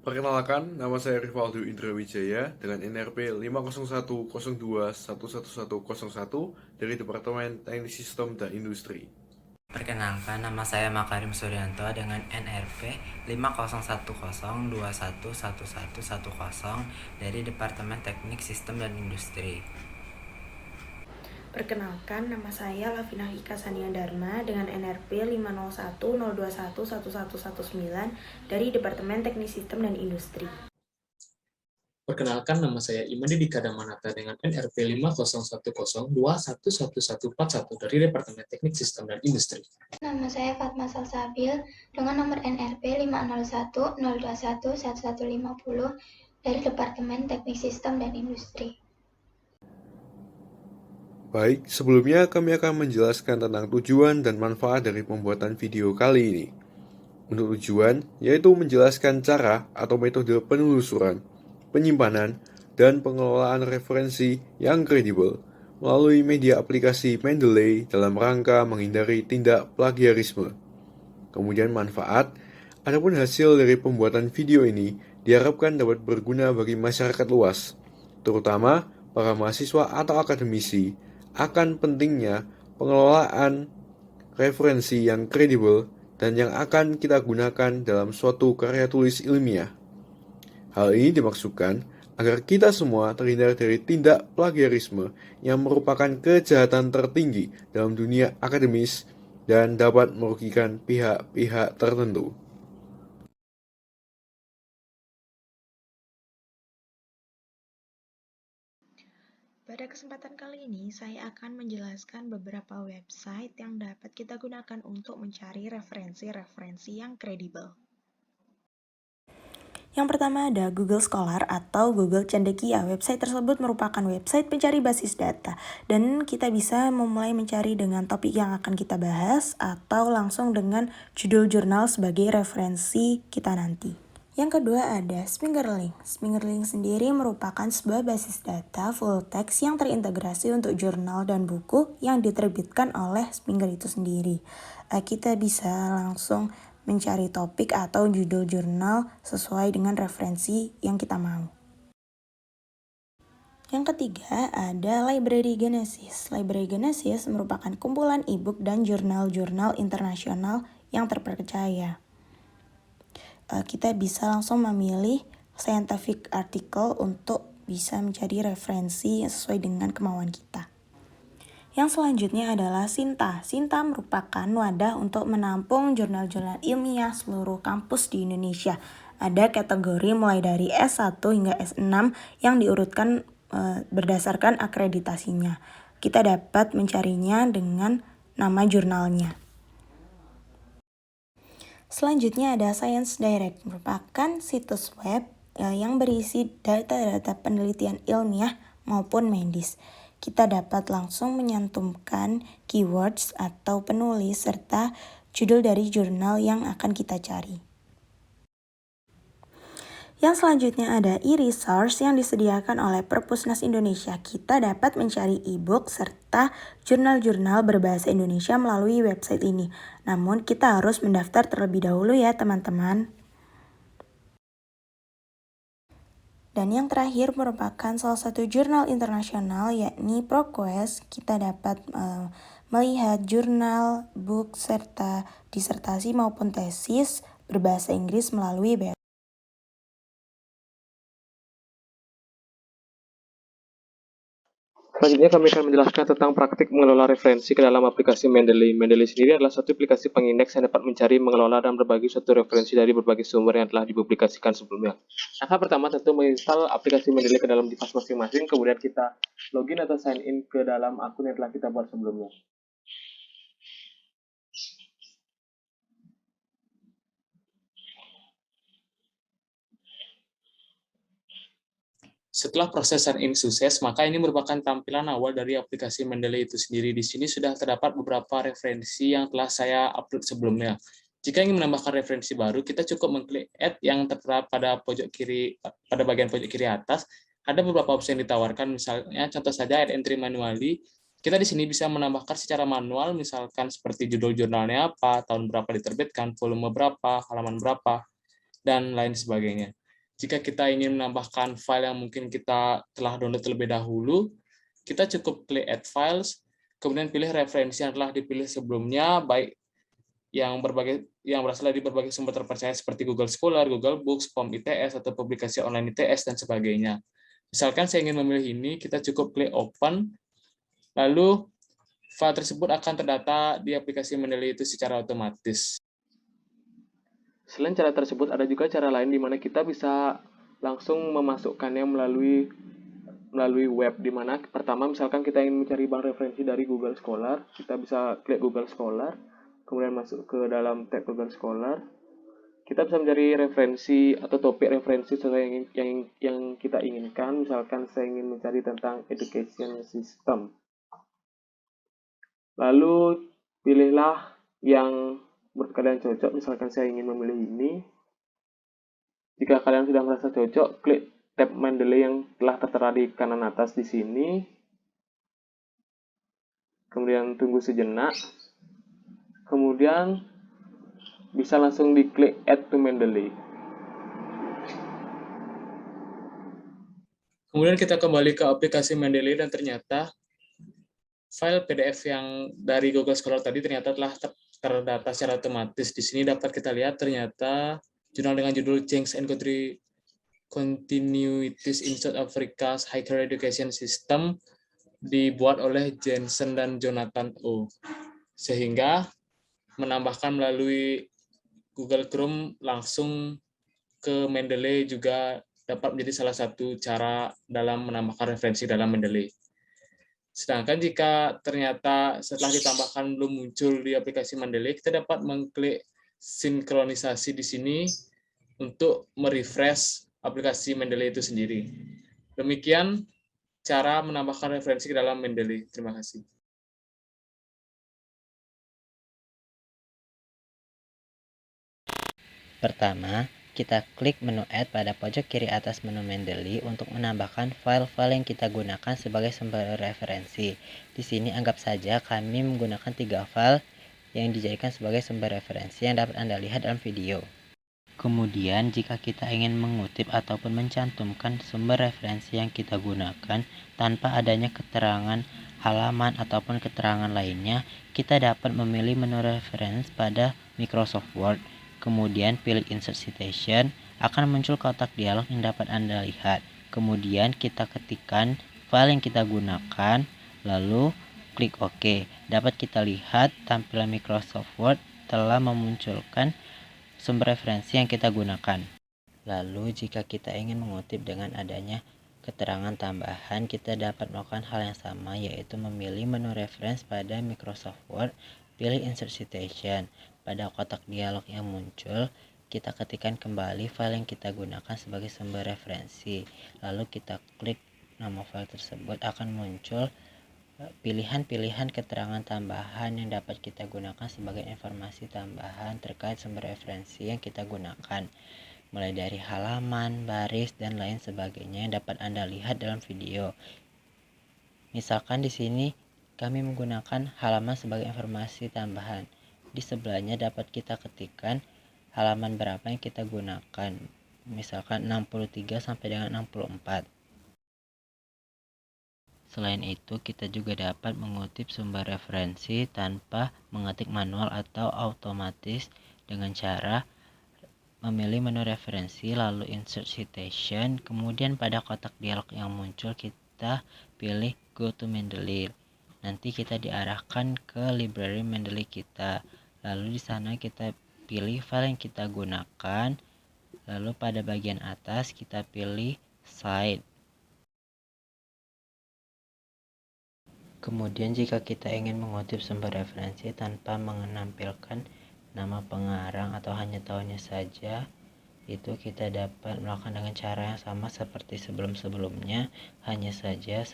Perkenalkan, nama saya Rivaldo Indra Wijaya dengan NRP 50102111101 dari Departemen Teknik Sistem dan Industri. Perkenalkan, nama saya Makarim Suryanto dengan NRP 50102111110 dari Departemen Teknik Sistem dan Industri. Perkenalkan, nama saya Lavinah Ika Sania Dharma dengan NRP 50102111119 dari Departemen Teknik Sistem dan Industri. Perkenalkan, nama saya Imadi Dika Damanata dengan NRP 50102111141 dari Departemen Teknik Sistem dan Industri. Nama saya Fatma Salsabil dengan nomor NRP 50102111150 dari Departemen Teknik Sistem dan Industri. Baik, sebelumnya kami akan menjelaskan tentang tujuan dan manfaat dari pembuatan video kali ini. Untuk tujuan, yaitu menjelaskan cara atau metode penelusuran, penyimpanan, dan pengelolaan referensi yang kredibel melalui media aplikasi Mendeley dalam rangka menghindari tindak plagiarisme. Kemudian manfaat, adapun hasil dari pembuatan video ini diharapkan dapat berguna bagi masyarakat luas, terutama para mahasiswa atau akademisi, akan pentingnya pengelolaan referensi yang kredibel dan yang akan kita gunakan dalam suatu karya tulis ilmiah. Hal ini dimaksudkan agar kita semua terhindar dari tindak plagiarisme yang merupakan kejahatan tertinggi dalam dunia akademis dan dapat merugikan pihak-pihak tertentu. Pada kesempatan kali ini, saya akan menjelaskan beberapa website yang dapat kita gunakan untuk mencari referensi-referensi yang kredibel. Yang pertama ada Google Scholar atau Google Cendekia. Website tersebut merupakan website pencari basis data dan kita bisa memulai mencari dengan topik yang akan kita bahas atau langsung dengan judul jurnal sebagai referensi kita nanti. Yang kedua ada Smingerlink. Smingerlink sendiri merupakan sebuah basis data full text yang terintegrasi untuk jurnal dan buku yang diterbitkan oleh Sminger itu sendiri. Kita bisa langsung mencari topik atau judul jurnal sesuai dengan referensi yang kita mau. Yang ketiga ada Library Genesis. Library Genesis merupakan kumpulan e-book dan jurnal-jurnal internasional yang terpercaya. Kita bisa langsung memilih scientific article untuk bisa mencari referensi sesuai dengan kemauan kita. Yang selanjutnya adalah Sinta. Sinta merupakan wadah untuk menampung jurnal-jurnal ilmiah seluruh kampus di Indonesia. Ada kategori mulai dari S1 hingga S6 yang diurutkan berdasarkan akreditasinya. Kita dapat mencarinya dengan nama jurnalnya. Selanjutnya ada Science Direct, merupakan situs web yang berisi data-data penelitian ilmiah maupun medis. Kita dapat langsung menyantumkan keywords atau penulis serta judul dari jurnal yang akan kita cari. Yang selanjutnya ada e-resource yang disediakan oleh Perpusnas Indonesia. Kita dapat mencari e-book serta jurnal-jurnal berbahasa Indonesia melalui website ini. Namun kita harus mendaftar terlebih dahulu ya teman-teman. Dan yang terakhir merupakan salah satu jurnal internasional yakni ProQuest. Kita dapat melihat jurnal, book, serta disertasi maupun tesis berbahasa Inggris melalui website. Selanjutnya kami akan menjelaskan tentang praktik mengelola referensi ke dalam aplikasi Mendeley. Mendeley sendiri adalah suatu aplikasi pengindeks yang dapat mencari, mengelola, dan berbagi suatu referensi dari berbagai sumber yang telah dipublikasikan sebelumnya. Langkah pertama tentu menginstal aplikasi Mendeley ke dalam device masing-masing, kemudian kita login atau sign in ke dalam akun yang telah kita buat sebelumnya. Setelah proses sign in sukses, maka ini merupakan tampilan awal dari aplikasi Mendeley itu sendiri. Di sini sudah terdapat beberapa referensi yang telah saya upload sebelumnya. Jika ingin menambahkan referensi baru, kita cukup mengklik add yang tertera pada bagian pojok kiri atas. Ada beberapa opsi yang ditawarkan, misalnya contoh saja add entry manually. Kita di sini bisa menambahkan secara manual, misalkan seperti judul jurnalnya apa, tahun berapa diterbitkan, volume berapa, halaman berapa, dan lain sebagainya. Jika kita ingin menambahkan file yang mungkin kita telah download terlebih dahulu, kita cukup klik Add Files, kemudian pilih referensi yang telah dipilih sebelumnya, baik yang berasal dari berbagai sumber terpercaya seperti Google Scholar, Google Books, POM ITS, atau publikasi online ITS, dan sebagainya. Misalkan saya ingin memilih ini, kita cukup klik Open, lalu file tersebut akan terdata di aplikasi Mendeley itu secara otomatis. Selain cara tersebut, ada juga cara lain di mana kita bisa langsung memasukkannya melalui web, di mana pertama misalkan kita ingin mencari bank referensi dari Google Scholar, kita bisa klik Google Scholar, kemudian masuk ke dalam tab Google Scholar, kita bisa mencari referensi atau topik referensi sesuai yang kita inginkan. Misalkan saya ingin mencari tentang education system, lalu pilihlah yang menurut kalian cocok. Misalkan saya ingin memilih ini. Jika kalian sudah merasa cocok, klik tab Mendeley yang telah tertera di kanan atas di sini. Kemudian tunggu sejenak. Kemudian bisa langsung diklik Add to Mendeley. Kemudian kita kembali ke aplikasi Mendeley dan ternyata file PDF yang dari Google Scholar tadi ternyata telah terdata secara otomatis. Di sini dapat kita lihat ternyata jurnal dengan judul Change and Country Continuities in South Africa's Higher Education System dibuat oleh Jensen dan Jonathan O. Sehingga menambahkan melalui Google Chrome langsung ke Mendeley juga dapat menjadi salah satu cara dalam menambahkan referensi dalam Mendeley. Sedangkan jika ternyata setelah ditambahkan belum muncul di aplikasi Mendeley, kita dapat mengklik sinkronisasi di sini untuk merefresh aplikasi Mendeley itu sendiri. Demikian cara menambahkan referensi ke dalam Mendeley. Terima kasih. Pertama, kita klik menu Add pada pojok kiri atas menu Mendeley untuk menambahkan file-file yang kita gunakan sebagai sumber referensi. Di sini anggap saja kami menggunakan 3 file yang dijadikan sebagai sumber referensi yang dapat Anda lihat dalam video. Kemudian, jika kita ingin mengutip ataupun mencantumkan sumber referensi yang kita gunakan tanpa adanya keterangan halaman ataupun keterangan lainnya, kita dapat memilih menu reference pada Microsoft Word. Kemudian pilih Insert Citation, akan muncul kotak dialog yang dapat Anda lihat. Kemudian kita ketikkan file yang kita gunakan, lalu klik OK. Dapat kita lihat tampilan Microsoft Word telah memunculkan sumber referensi yang kita gunakan. Lalu jika kita ingin mengutip dengan adanya keterangan tambahan, kita dapat melakukan hal yang sama, yaitu memilih menu reference pada Microsoft Word, pilih Insert Citation. Pada kotak dialog yang muncul, kita ketikkan kembali file yang kita gunakan sebagai sumber referensi. Lalu kita klik nama file tersebut, akan muncul pilihan-pilihan keterangan tambahan yang dapat kita gunakan sebagai informasi tambahan terkait sumber referensi yang kita gunakan, mulai dari halaman, baris, dan lain sebagainya yang dapat Anda lihat dalam video. Misalkan di sini kami menggunakan halaman sebagai informasi tambahan. Di sebelahnya dapat kita ketikkan halaman berapa yang kita gunakan, misalkan 63 sampai dengan 64. Selain itu, kita juga dapat mengutip sumber referensi tanpa mengetik manual atau otomatis dengan cara memilih menu referensi, lalu Insert Citation, kemudian pada kotak dialog yang muncul kita pilih Go to Mendeley. Nanti kita diarahkan ke library Mendeley kita. Lalu di sana kita pilih file yang kita gunakan, lalu pada bagian atas kita pilih Cite. Kemudian jika kita ingin mengutip sumber referensi tanpa menampilkan nama pengarang atau hanya tahunnya saja, itu kita dapat melakukan dengan cara yang sama seperti sebelum-sebelumnya, hanya saja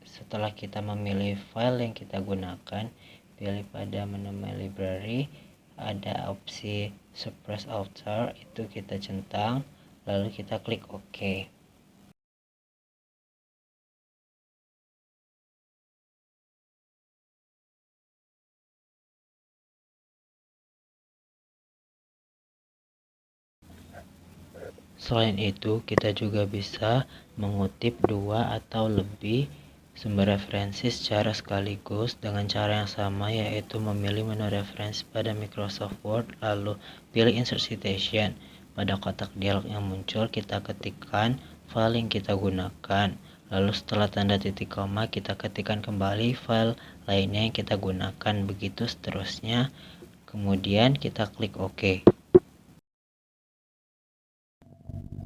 setelah kita memilih file yang kita gunakan, pilih pada menu My Library, ada opsi Suppress Author, itu kita centang, lalu kita klik OK. Selain itu, kita juga bisa mengutip 2 atau lebih sumber referensi secara sekaligus dengan cara yang sama, yaitu memilih menu referensi pada Microsoft Word, lalu pilih Insert Citation. Pada kotak dialog yang muncul, kita ketikkan file yang kita gunakan. Lalu setelah tanda titik koma, kita ketikkan kembali file lainnya yang kita gunakan. Begitu seterusnya. Kemudian kita klik OK.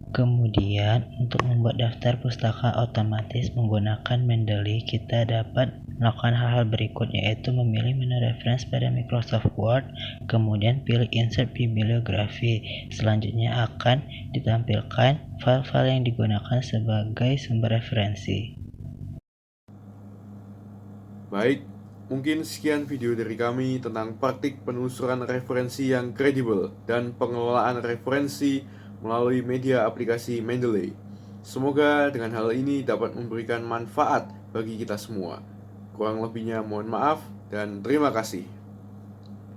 Kemudian, untuk membuat daftar pustaka otomatis menggunakan Mendeley, kita dapat melakukan hal-hal berikut, yaitu memilih menu referensi pada Microsoft Word, kemudian pilih Insert Bibliografi. Selanjutnya akan ditampilkan file-file yang digunakan sebagai sumber referensi. Baik, mungkin sekian video dari kami tentang praktik penelusuran referensi yang kredibel dan pengelolaan referensi melalui media aplikasi Mendeley. Semoga dengan hal ini dapat memberikan manfaat bagi kita semua. Kurang lebihnya mohon maaf dan terima kasih.